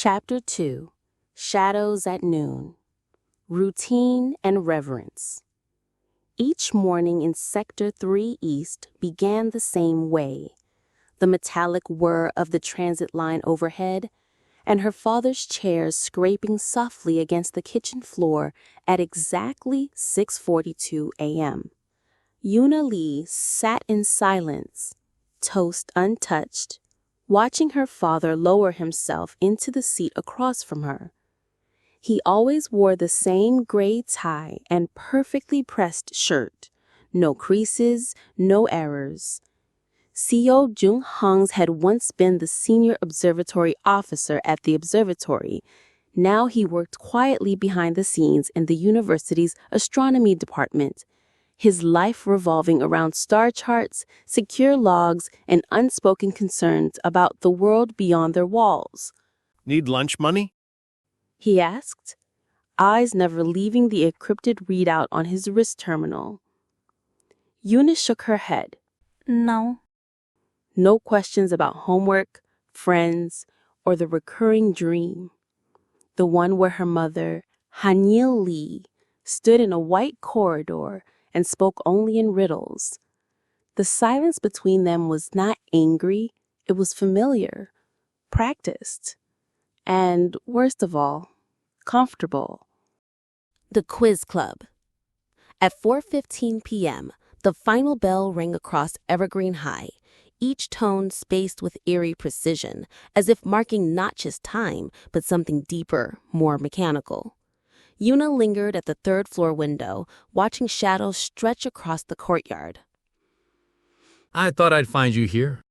Chapter 2, Shadows at Noon, Routine and Reverence. Each morning in Sector 3 East began the same way, the metallic whir of the transit line overhead, and her father's chairs scraping softly against the kitchen floor at exactly 6:42 a.m. Yuna Lee sat in silence, toast untouched, watching her father lower himself into the seat across from her. He always wore the same gray tie and perfectly pressed shirt, no creases, no errors. Seo Jung-hong's had once been the senior observatory officer at the observatory. Now he worked quietly behind the scenes in the university's astronomy department, his life revolving around star charts, secure logs, and unspoken concerns about the world beyond their walls. Need lunch money? He asked, eyes never leaving the encrypted readout on his wrist terminal. Yuna shook her head. No. No questions about homework, friends, or the recurring dream. The one where her mother, Haneul Lee, stood in a white corridor and spoke only in riddles. The silence between them was not angry, it was familiar, practiced, and, worst of all, comfortable. The Quiz Club. At 4:15 p.m., the final bell rang across Evergreen High, each tone spaced with eerie precision, as if marking not just time, but something deeper, more mechanical. Yuna lingered at the third-floor window, watching shadows stretch across the courtyard. "I thought I'd find you here,"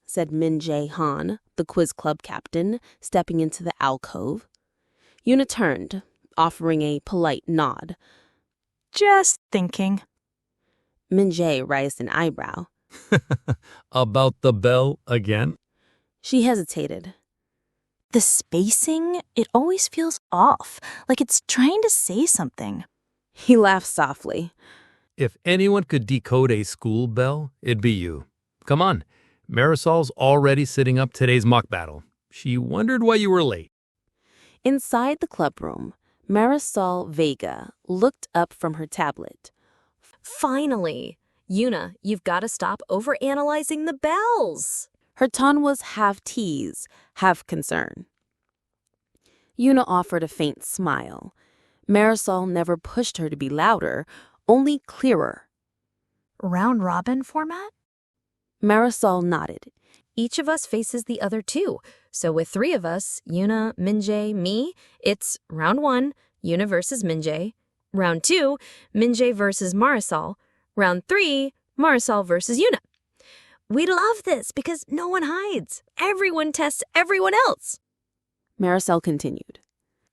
said Minjae Han, the quiz club captain, stepping into the alcove. Yuna turned, offering a polite nod. Just thinking. Minjae raised an eyebrow. "About the bell again?" She hesitated. The spacing, it always feels off, like it's trying to say something. He laughed softly. "If anyone could decode a school bell, it'd be you. Come on, Marisol's already sitting up today's mock battle. She wondered why you were late." Inside the clubroom, Marisol Vega looked up from her tablet. Finally! Yuna, you've got to stop overanalyzing the bells. Her tone was half tease, half concern. Yuna offered a faint smile. Marisol never pushed her to be louder, only clearer. Round robin format? Marisol nodded. Each of us faces the other two. So with three of us, Yuna, Minjae, me, it's round 1, Yuna versus Minjae. Round 2, Minjae versus Marisol. Round 3, Marisol versus Yuna. We love this because no one hides. Everyone tests everyone else. Marisol continued.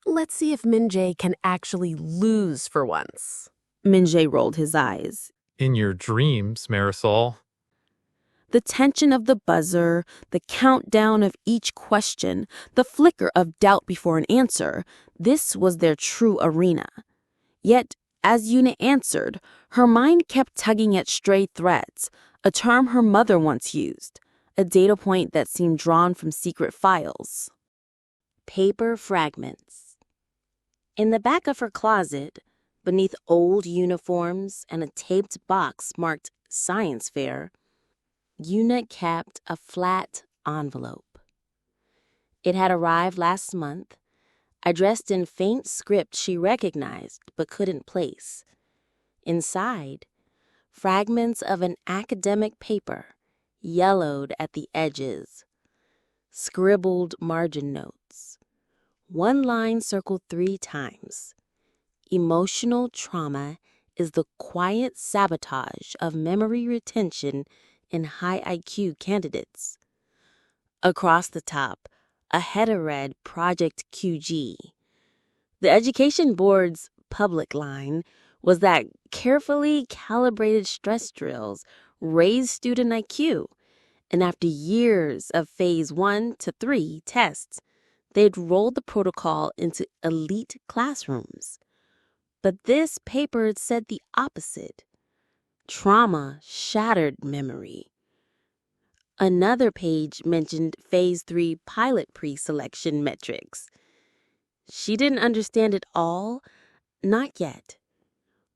Let's see if Minjae can actually lose for once. Minjae rolled his eyes. "In your dreams, Marisol." The tension of the buzzer, the countdown of each question, the flicker of doubt before an answer, this was their true arena. Yet, as Yuna answered, her mind kept tugging at stray threads, a term her mother once used, a data point that seemed drawn from secret files. Paper fragments. In the back of her closet, beneath old uniforms and a taped box marked Science Fair, Yuna kept a flat envelope. It had arrived last month, addressed in faint script she recognized but couldn't place. Inside, fragments of an academic paper, yellowed at the edges, scribbled margin notes. One line circled 3 times. Emotional trauma is the quiet sabotage of memory retention in high IQ candidates. Across the top, a header read Project QG. The Education Board's public line was that carefully calibrated stress drills raise student IQ, and after years of phase 1 to 3 tests, they'd rolled the protocol into elite classrooms. But this paper said the opposite. Trauma shattered memory. Another page mentioned Phase 3 pilot pre-selection metrics. She didn't understand it all, not yet.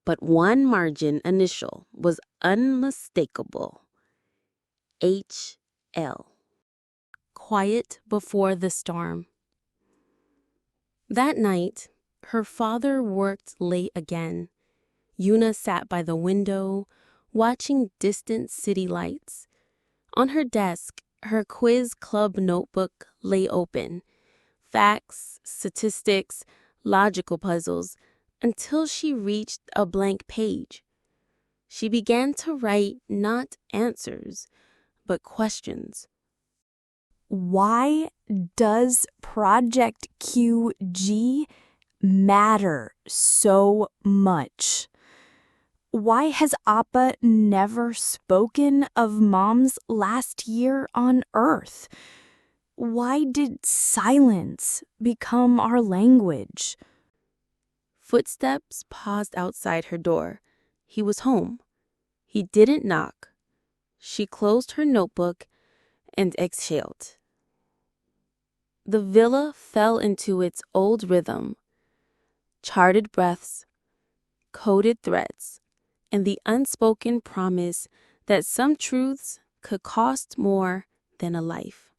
But one margin initial was unmistakable. HL. Quiet before the storm. That night, her father worked late again. Yuna sat by the window, watching distant city lights. On her desk, her quiz club notebook lay open. Facts, statistics, logical puzzles, until she reached a blank page. She began to write not answers, but questions. Why does Project QG matter so much? Why has Appa never spoken of Mom's last year on Earth? Why did silence become our language? Footsteps paused outside her door. He was home. He didn't knock. She closed her notebook and exhaled. The villa fell into its old rhythm. Charted breaths, coded threats, and the unspoken promise that some truths could cost more than a life.